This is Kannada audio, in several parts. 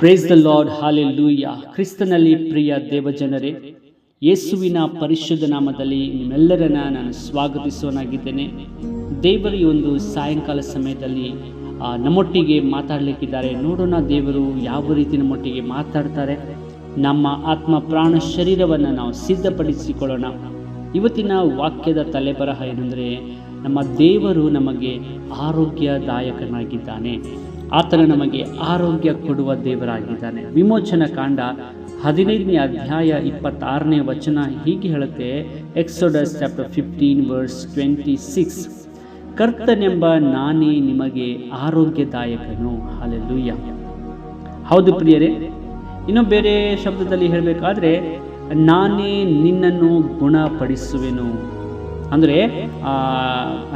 Praise the lord, hallelujah. ಕ್ರಿಸ್ತನಲ್ಲಿ ಪ್ರಿಯ ದೇವಜನರೇ, ಯೇಸುವಿನ ಪರಿಶುದ್ಧ ನಾಮದಲ್ಲಿ ನಿಮ್ಮೆಲ್ಲರನ್ನ ನಾನು ಸ್ವಾಗತಿಸುವನಾಗಿದ್ದೇನೆ. ದೇವರು ಈ ಒಂದು ಸಾಯಂಕಾಲ ಸಮಯದಲ್ಲಿ ನಮ್ಮೊಟ್ಟಿಗೆ ಮಾತಾಡಲಿಕ್ಕಿದ್ದಾರೆ. ನೋಡೋಣ ದೇವರು ಯಾವ ರೀತಿ ನಮ್ಮೊಟ್ಟಿಗೆ ಮಾತಾಡ್ತಾರೆ. ನಮ್ಮ ಆತ್ಮ ಪ್ರಾಣ ಶರೀರವನ್ನು ನಾವು ಸಿದ್ಧಪಡಿಸಿಕೊಳ್ಳೋಣ. ಇವತ್ತಿನ ವಾಕ್ಯದ ತಲೆಬರಹ ಏನೆಂದರೆ, ನಮ್ಮ ದೇವರು ನಮಗೆ ಆರೋಗ್ಯದಾಯಕನಾಗಿದ್ದಾನೆ. ಆತನು ನಮಗೆ ಆರೋಗ್ಯ ಕೊಡುವ ದೇವರಾಗಿದ್ದಾನೆ. ವಿಮೋಚನ ಕಾಂಡ 15ನೇ ಅಧ್ಯಾಯ 26ನೇ ವಚನ ಹೀಗೆ ಹೇಳುತ್ತೆ. ಎಕ್ಸೋಡಸ್ ಚಾಪ್ಟರ್ 15 ವರ್ಸ್ 26, ಕರ್ತನೆಂಬ ನಾನೇ ನಿಮಗೆ ಆರೋಗ್ಯದಾಯಕನು. ಹಲ್ಲೆಲೂಯಾ. ಹೌದು ಪ್ರಿಯರೇ, ಇನ್ನು ಬೇರೆ ಶಬ್ದದಲ್ಲಿ ಹೇಳಬೇಕಾದ್ರೆ, ನಾನೇ ನಿನ್ನನ್ನು ಗುಣಪಡಿಸುವೆನು. ಅಂದರೆ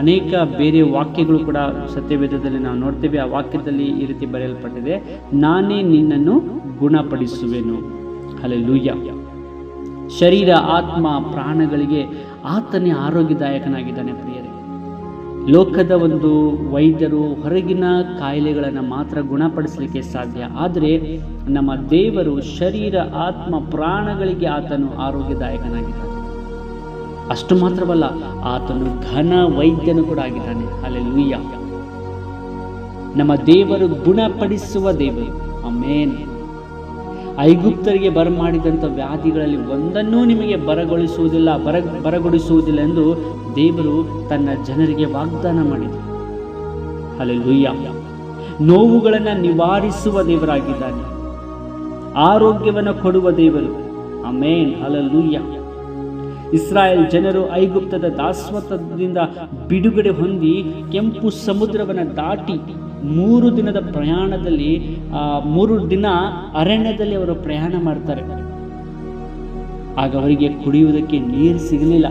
ಅನೇಕ ಬೇರೆ ವಾಕ್ಯಗಳು ಕೂಡ ಸತ್ಯವೇದದಲ್ಲಿ ನಾವು ನೋಡ್ತೇವೆ. ಆ ವಾಕ್ಯದಲ್ಲಿ ಈ ರೀತಿ ಬರೆಯಲ್ಪಟ್ಟಿದೆ, ನಾನೇ ನಿನ್ನನ್ನು ಗುಣಪಡಿಸುವೆನು. ಹಲ್ಲೆಲೂಯಾ. ಶರೀರ, ಆತ್ಮ, ಪ್ರಾಣಗಳಿಗೆ ಆತನೇ ಆರೋಗ್ಯದಾಯಕನಾಗಿದ್ದಾನೆ. ಪ್ರಿಯರೇ, ಲೋಕದ ಒಂದು ವೈದ್ಯರು ಹೊರಗಿನ ಕಾಯಿಲೆಗಳನ್ನು ಮಾತ್ರ ಗುಣಪಡಿಸಲಿಕ್ಕೆ ಸಾಧ್ಯ. ಆದರೆ ನಮ್ಮ ದೇವರು ಶರೀರ, ಆತ್ಮ, ಪ್ರಾಣಗಳಿಗೆ ಆತನು ಆರೋಗ್ಯದಾಯಕನಾಗಿದ್ದಾನೆ. ಅಷ್ಟು ಮಾತ್ರವಲ್ಲ, ಆತನು ಘನ ವೈದ್ಯನು ಕೂಡ ಆಗಿದ್ದಾನೆ. ಹಲ್ಲೆಲೂಯಾ. ನಮ್ಮ ದೇವರು ಗುಣಪಡಿಸುವ ದೇವರು. ಆಮೆನ್. ಐಗುಪ್ತರಿಗೆ ಬರಮಾಡಿದಂಥ ವ್ಯಾಧಿಗಳಲ್ಲಿ ಒಂದನ್ನೂ ನಿಮಗೆ ಬರಗೊಡಿಸುವುದಿಲ್ಲ ಎಂದು ದೇವರು ತನ್ನ ಜನರಿಗೆ ವಾಗ್ದಾನ ಮಾಡಿದರು. ಹಲ್ಲೆಲೂಯಾ. ನೋವುಗಳನ್ನು ನಿವಾರಿಸುವ ದೇವರಾಗಿದ್ದಾನೆ. ಆರೋಗ್ಯವನ್ನು ಕೊಡುವ ದೇವರು. ಆಮೆನ್. ಹಲ್ಲೆಲೂಯಾ. ಇಸ್ರಾಯೇಲ್ ಜನರು ಐಗುಪ್ತದ ದಾಸತ್ವದಿಂದ ಬಿಡುಗಡೆ ಹೊಂದಿ ಕೆಂಪು ಸಮುದ್ರವನ್ನು ದಾಟಿ 3 ದಿನದ ಪ್ರಯಾಣದಲ್ಲಿ 3 ದಿನ ಅರಣ್ಯದಲ್ಲಿ ಅವರು ಪ್ರಯಾಣ ಮಾಡ್ತಾರೆ. ಆಗ ಅವರಿಗೆ ಕುಡಿಯುವುದಕ್ಕೆ ನೀರು ಸಿಗಲಿಲ್ಲ.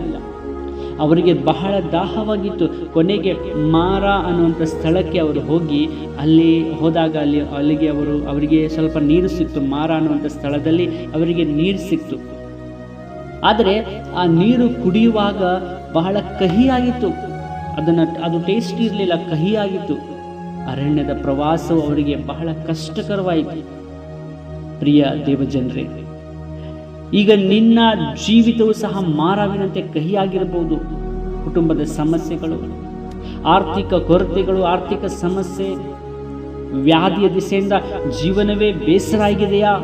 ಅವರಿಗೆ ಬಹಳ ದಾಹವಾಗಿತ್ತು. ಕೊನೆಗೆ ಮಾರ ಅನ್ನುವಂಥ ಸ್ಥಳಕ್ಕೆ ಅವರು ಹೋಗಿ ಅಲ್ಲಿಗೆ ಅವರಿಗೆ ಸ್ವಲ್ಪ ನೀರು ಸಿಕ್ತು. ಮಾರ ಅನ್ನುವಂಥ ಸ್ಥಳದಲ್ಲಿ ಅವರಿಗೆ ನೀರು ಸಿಕ್ತು. ಆದರೆ ಆ ನೀರು ಕುಡಿಯುವಾಗ ಬಹಳ ಕಹಿಯಾಗಿತ್ತು. ಅದು ಟೇಸ್ಟ್ ಇರಲಿಲ್ಲ, ಕಹಿಯಾಗಿತ್ತು. ಅರಣ್ಯದ ಪ್ರವಾಸವು ಅವರಿಗೆ ಬಹಳ ಕಷ್ಟಕರವಾಯಿತು. ಪ್ರಿಯ ದೇವಜನರೇ, ಈಗ ನಿನ್ನ ಜೀವಿತವೂ ಸಹ ಮಾರಾವಿನಂತೆ ಕಹಿಯಾಗಿರಬಹುದು. ಕುಟುಂಬದ ಸಮಸ್ಯೆಗಳು, ಆರ್ಥಿಕ ಕೊರತೆಗಳು, ಆರ್ಥಿಕ ಸಮಸ್ಯೆ, ವ್ಯಾಧಿಯ ದಿಸೆಯಿಂದ ಜೀವನವೇ ಬೇಸರ ಆಗಿದೆಯಾ?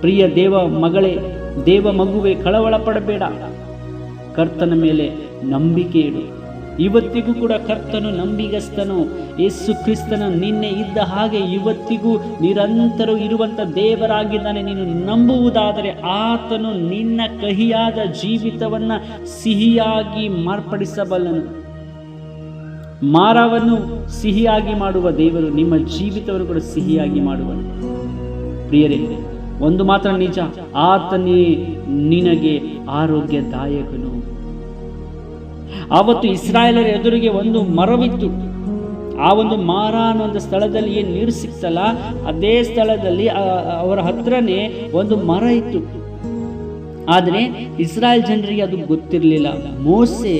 ಪ್ರಿಯ ದೇವ ಮಗಳೇ, ದೇವ ಮಗುವೆ, ಕಳವಳ ಪಡಬೇಡ. ಕರ್ತನ ಮೇಲೆ ನಂಬಿಕೆ ಇಡು. ಇವತ್ತಿಗೂ ಕೂಡ ಕರ್ತನು ನಂಬಿಗಸ್ತನು. ಯೇಸು ಕ್ರಿಸ್ತನು ನಿನ್ನೆ ಇದ್ದ ಹಾಗೆ ಇವತ್ತಿಗೂ ನಿರಂತರ ಇರುವಂತ ದೇವರಾಗಿದ್ದಾನೆ. ನೀನು ನಂಬುವುದಾದರೆ ಆತನು ನಿನ್ನ ಕಹಿಯಾದ ಜೀವಿತವನ್ನ ಸಿಹಿಯಾಗಿ ಮಾರ್ಪಡಿಸಬಲ್ಲನು. ಮಾರವನ್ನು ಸಿಹಿಯಾಗಿ ಮಾಡುವ ದೇವರು ನಿಮ್ಮ ಜೀವಿತವನ್ನು ಕೂಡ ಸಿಹಿಯಾಗಿ ಮಾಡುವನು. ಪ್ರಿಯರೇ, ಒಂದು ಮಾತ್ರ ನಿಜ, ಆತನೇ ನಿನಗೆ ಆರೋಗ್ಯದಾಯಕನು. ಆವತ್ತು ಇಸ್ರಾಯೇಲರ ಎದುರಿಗೆ ಒಂದು ಮರವಿತ್ತು. ಆ ಒಂದು ಮಾರ ಅನ್ನೋ ಸ್ಥಳದಲ್ಲಿ ಏನು ನೀರು ಸಿಕ್ತಲ್ಲ, ಅದೇ ಸ್ಥಳದಲ್ಲಿ ಅವರ ಹತ್ರನೇ ಒಂದು ಮರ ಇತ್ತು. ಆದರೆ ಇಸ್ರಾಯೇಲ್ ಜನರಿಗೆ ಅದು ಗೊತ್ತಿರಲಿಲ್ಲ. ಮೋಸೆ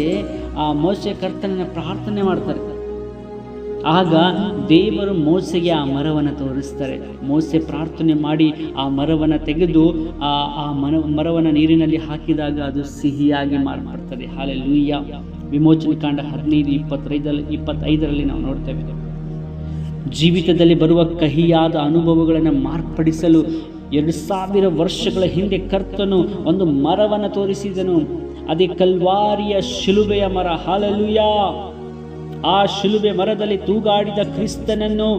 ಕರ್ತನನ್ನ ಪ್ರಾರ್ಥನೆ ಮಾಡ್ತಾರೆ. ಆಗ ದೇವರು ಮೋಸೆಗೆ ಆ ಮರವನ್ನು ತೋರಿಸ್ತಾರೆ. ಮೋಸೆ ಪ್ರಾರ್ಥನೆ ಮಾಡಿ ಆ ಮರವನ್ನು ತೆಗೆದು ಆ ಮರವನ್ನು ನೀರಿನಲ್ಲಿ ಹಾಕಿದಾಗ ಅದು ಸಿಹಿಯಾಗಿ ಮಾರ್ಪಡ್ತದೆ. ಹಲ್ಲೆಲೂಯಾ. ವಿಮೋಚನೆ ಕಾಂಡ 15:25 ನಾವು ನೋಡ್ತೇವೆ. ಜೀವಿತದಲ್ಲಿ ಬರುವ ಕಹಿಯಾದ ಅನುಭವಗಳನ್ನು ಮಾರ್ಪಡಿಸಲು 2000 ವರ್ಷಗಳ ಹಿಂದೆ ಕರ್ತನು ಒಂದು ಮರವನ್ನು ತೋರಿಸಿದನು. ಅದೇ ಕಲ್ವಾರಿಯ ಶಿಲುಬೆಯ ಮರ. ಹಲ್ಲೆಲೂಯಾ. ಆ ಶಿಲುಬೆ ಮರದಲ್ಲಿ ತೂಗಾಡಿದ ಕ್ರಿಸ್ತನನ್ನು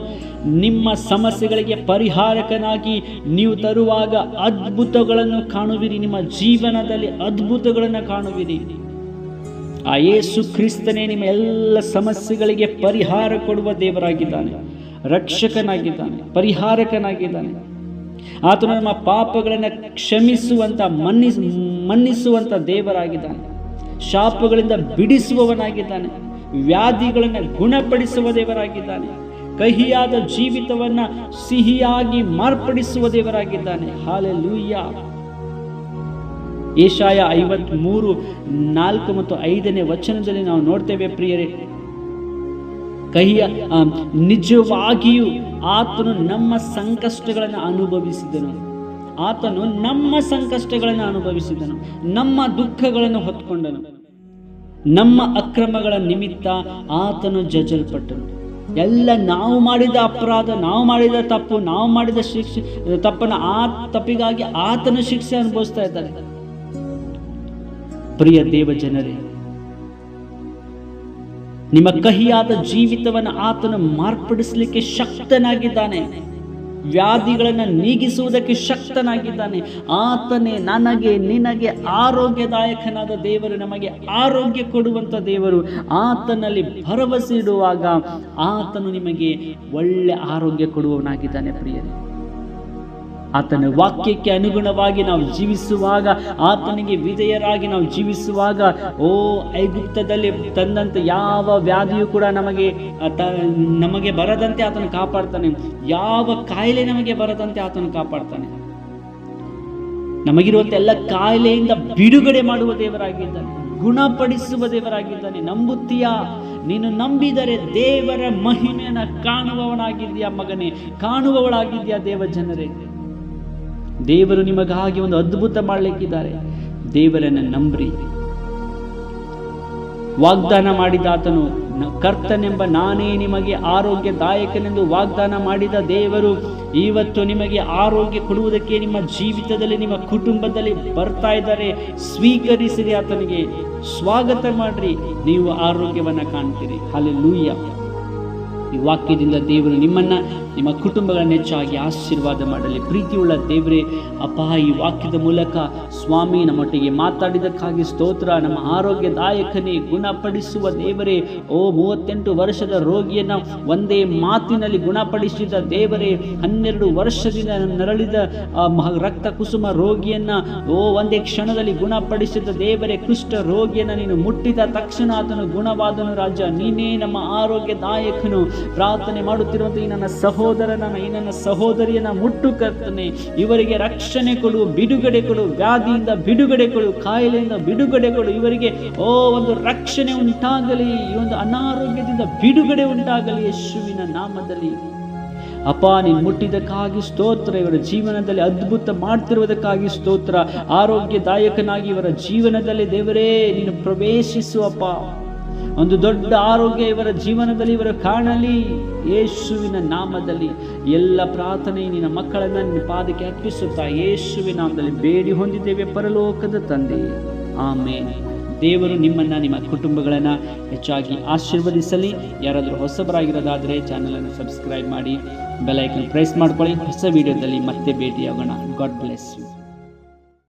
ನಿಮ್ಮ ಸಮಸ್ಯೆಗಳಿಗೆ ಪರಿಹಾರಕನಾಗಿ ನೀವು ತರುವಾಗ ಅದ್ಭುತಗಳನ್ನು ಕಾಣುವಿರಿ. ನಿಮ್ಮ ಜೀವನದಲ್ಲಿ ಅದ್ಭುತಗಳನ್ನು ಕಾಣುವಿರಿ. ಆ ಯೇಸು ಕ್ರಿಸ್ತನೇ ನಿಮ್ಮ ಎಲ್ಲ ಸಮಸ್ಯೆಗಳಿಗೆ ಪರಿಹಾರ ಕೊಡುವ ದೇವರಾಗಿದ್ದಾನೆ, ರಕ್ಷಕನಾಗಿದ್ದಾನೆ, ಪರಿಹಾರಕನಾಗಿದ್ದಾನೆ. ಆತನು ನಮ್ಮ ಪಾಪಗಳನ್ನು ಕ್ಷಮಿಸುವಂತ, ಮನ್ನಿಸುವಂತ ದೇವರಾಗಿದ್ದಾನೆ. ಶಾಪಗಳಿಂದ ಬಿಡಿಸುವವನಾಗಿದ್ದಾನೆ. ವ್ಯಾಧಿಗಳನ್ನು ಗುಣಪಡಿಸುವ ದೇವರಾಗಿದ್ದಾನೆ. ಕಹಿಯಾದ ಜೀವಿತವನ್ನ ಸಿಹಿಯಾಗಿ ಮಾರ್ಪಡಿಸುವ ದೇವರಾಗಿದ್ದಾನೆ. ಹಲ್ಲೆಲೂಯಾ. ಯೆಶಾಯ 53:4 ಮತ್ತು 5ನೇ ವಚನದಲ್ಲಿ ನಾವು ನೋಡ್ತೇವೆ. ಪ್ರಿಯರೇ, ನಿಜವಾಗಿಯೂ ಆತನು ನಮ್ಮ ಸಂಕಷ್ಟಗಳನ್ನು ಅನುಭವಿಸಿದನು. ಆತನು ನಮ್ಮ ಸಂಕಷ್ಟಗಳನ್ನು ಅನುಭವಿಸಿದನು, ನಮ್ಮ ದುಃಖಗಳನ್ನು ಹೊತ್ಕೊಂಡನು. ನಮ್ಮ ಅಕ್ರಮಗಳ ನಿಮಿತ್ತ ಆತನು ಜಜ್ಜಲ್ಪಟ್ಟನು. ಎಲ್ಲ ನಾವು ಮಾಡಿದ ಅಪರಾಧ, ನಾವು ಮಾಡಿದ ತಪ್ಪು, ನಾವು ಮಾಡಿದ ತಪ್ಪನ್ನು ತಪ್ಪಿಗಾಗಿ ಆತನು ಶಿಕ್ಷೆ ಅನುಭವಿಸ್ತಾ ಇದ್ದಾರೆ. ಪ್ರಿಯ ದೇವ ಜನರೇ, ನಿಮ್ಮ ಕಹಿಯಾದ ಜೀವಿತವನ್ನು ಆತನು ಮಾರ್ಪಡಿಸಲಿಕ್ಕೆ ಶಕ್ತನಾಗಿದ್ದಾನೆ. ವ್ಯಾಧಿಗಳನ್ನು ನೀಗಿಸುವುದಕ್ಕೆ ಶಕ್ತನಾಗಿದ್ದಾನೆ. ಆತನೇ ನನಗೆ ನಿನಗೆ ಆರೋಗ್ಯದಾಯಕನಾದ ದೇವರು, ನಮಗೆ ಆರೋಗ್ಯ ಕೊಡುವಂಥ ದೇವರು. ಆತನಲ್ಲಿ ಭರವಸೆ ಇಡುವಾಗ ಆತನು ನಿಮಗೆ ಒಳ್ಳೆ ಆರೋಗ್ಯ ಕೊಡುವವನಾಗಿದ್ದಾನೆ. ಪ್ರಿಯರೇ, ಆತನ ವಾಕ್ಯಕ್ಕೆ ಅನುಗುಣವಾಗಿ ನಾವು ಜೀವಿಸುವಾಗ, ಆತನಿಗೆ ವಿಧೇಯರಾಗಿ ನಾವು ಜೀವಿಸುವಾಗ, ಐಗುಪ್ತದಲ್ಲಿ ತಂದಂತೆ ಯಾವ ವ್ಯಾಧಿಯೂ ಕೂಡ ನಮಗೆ ಬರದಂತೆ ಆತನು ಕಾಪಾಡ್ತಾನೆ. ಯಾವ ಕಾಯಿಲೆ ನಮಗೆ ಬರದಂತೆ ಆತನು ಕಾಪಾಡ್ತಾನೆ. ನಮಗಿರುವಂತೆ ಎಲ್ಲ ಕಾಯಿಲೆಯಿಂದ ಬಿಡುಗಡೆ ಮಾಡುವ ದೇವರಾಗಿದ್ದಾನೆ, ಗುಣಪಡಿಸುವ ದೇವರಾಗಿದ್ದಾನೆ. ನಂಬುತ್ತೀಯಾ? ನೀನು ನಂಬಿದರೆ ದೇವರ ಮಹಿಮೆಯನ್ನು ಕಾಣುವವನಾಗಿದ್ದೀಯಾ ಮಗನೇ, ಕಾಣುವವಳಾಗಿದ್ದೀಯಾ ದೇವ ಜನರೇ. ದೇವರು ನಿಮಗಾಗಿ ಒಂದು ಅದ್ಭುತ ಮಾಡಲಿಕ್ಕಿದ್ದಾರೆ. ದೇವರನ್ನು ನಂಬ್ರಿ. ವಾಗ್ದಾನ ಮಾಡಿದ ಆತನು ಕರ್ತನೆಂಬ ನಾನೇ ನಿಮಗೆ ಆರೋಗ್ಯದಾಯಕನೆಂದು ವಾಗ್ದಾನ ಮಾಡಿದ ದೇವರು ಇವತ್ತು ನಿಮಗೆ ಆರೋಗ್ಯ ಕೊಡುವುದಕ್ಕೆ ನಿಮ್ಮ ಜೀವಿತದಲ್ಲಿ, ನಿಮ್ಮ ಕುಟುಂಬದಲ್ಲಿ ಬರ್ತಾ ಇದ್ದಾರೆ. ಸ್ವೀಕರಿಸಿರಿ, ಆತನಿಗೆ ಸ್ವಾಗತ ಮಾಡ್ರಿ, ನೀವು ಆರೋಗ್ಯವನ್ನ ಕಾಣ್ತೀರಿ. ಹಲ್ಲೆಲೂಯಾ. ಈ ವಾಕ್ಯದಿಂದ ದೇವರು ನಿಮ್ಮನ್ನ, ನಿಮ್ಮ ಕುಟುಂಬಗಳನ್ನು ಹೆಚ್ಚಾಗಿ ಆಶೀರ್ವಾದ ಮಾಡಲಿ. ಪ್ರೀತಿಯುಳ್ಳ ದೇವರೇ, ಅಪ್ಪ, ಈ ವಾಕ್ಯದ ಮೂಲಕ ಸ್ವಾಮಿ ನಮ್ಮೊಟ್ಟಿಗೆ ಮಾತಾಡಿದಕ್ಕಾಗಿ ಸ್ತೋತ್ರ. ನಮ್ಮ ಆರೋಗ್ಯದಾಯಕನೇ, ಗುಣಪಡಿಸುವ ದೇವರೇ, 38 ವರ್ಷದ ರೋಗಿಯನ್ನ ಒಂದೇ ಮಾತಿನಲ್ಲಿ ಗುಣಪಡಿಸಿದ ದೇವರೇ, 12 ವರ್ಷದಿಂದ ನರಳಿದ ರಕ್ತ ಕುಸುಮ ರೋಗಿಯನ್ನ ಒಂದೇ ಕ್ಷಣದಲ್ಲಿ ಗುಣಪಡಿಸಿದ ದೇವರೇ, ಕುಷ್ಠ ರೋಗಿಯನ್ನ ನೀನು ಮುಟ್ಟಿದ ತಕ್ಷಣ ಆತನು ಗುಣವಾದನು. ರಾಜ, ನೀನೇ ನಮ್ಮ ಆರೋಗ್ಯದಾಯಕನು. ಪ್ರಾರ್ಥನೆ ಮಾಡುತ್ತಿರುವಂತ ಈ ನನ್ನ ಸಹೋದರನ, ಈ ನನ್ನ ಸಹೋದರಿಯನ್ನ ಮುಟ್ಟು ಕರ್ತನೆ. ಇವರಿಗೆ ರಕ್ಷಣೆ ಕೊಡು, ಬಿಡುಗಡೆ ಕೊಡು, ವ್ಯಾಧಿಯಿಂದ ಬಿಡುಗಡೆ ಕೊಡು, ಕಾಯಿಲೆಯಿಂದ ಬಿಡುಗಡೆ ಕೊಡು. ಇವರಿಗೆ ಒಂದು ರಕ್ಷಣೆ ಉಂಟಾಗಲಿ, ಈ ಒಂದು ಅನಾರೋಗ್ಯದಿಂದ ಬಿಡುಗಡೆ ಉಂಟಾಗಲಿ ಯೇಸುವಿನ ನಾಮದಲ್ಲಿ. ಅಪ್ಪ, ನೀನು ಮುಟ್ಟಿದ್ದಕ್ಕಾಗಿ ಸ್ತೋತ್ರ. ಇವರ ಜೀವನದಲ್ಲಿ ಅದ್ಭುತ ಮಾಡ್ತಿರುವುದಕ್ಕಾಗಿ ಸ್ತೋತ್ರ. ಆರೋಗ್ಯದಾಯಕನಾಗಿ ಇವರ ಜೀವನದಲ್ಲಿ ದೇವರೇ ನೀನು ಪ್ರವೇಶಿಸುವಪ್ಪ. ಒಂದು ದೊಡ್ಡ ಆರೋಗ್ಯ ಇವರ ಜೀವನದಲ್ಲಿ ಇವರು ಕಾಣಲಿ ಯೇಸುವಿನ ನಾಮದಲ್ಲಿ. ಎಲ್ಲ ಪ್ರಾರ್ಥನೆ ನಿನ್ನ ಮಕ್ಕಳನ್ನ ನಿನ್ನ ಪಾದಕ್ಕೆ ಅರ್ಪಿಸುತ್ತಾ ಯೇಸುವಿನ ನಾಮದಲ್ಲಿ ಬೇಡಿ ಹೊಂದಿದ್ದೇವೆ ಪರಲೋಕದ ತಂದೆ, ಆಮೇನ್. ದೇವರು ನಿಮ್ಮನ್ನ, ನಿಮ್ಮ ಕುಟುಂಬಗಳನ್ನ ಹೆಚ್ಚಾಗಿ ಆಶೀರ್ವದಿಸಲಿ. ಯಾರಾದರೂ ಹೊಸಬರಾಗಿರೋದಾದರೆ ಚಾನಲನ್ನು ಸಬ್ಸ್ಕ್ರೈಬ್ ಮಾಡಿ, ಬೆಲ್ ಐಕನ್ ಪ್ರೆಸ್ ಮಾಡ್ಕೊಳ್ಳಿ. ಹೊಸ ವಿಡಿಯೋದಲ್ಲಿ ಮತ್ತೆ ಭೇಟಿಯಾಗೋಣ. God bless you.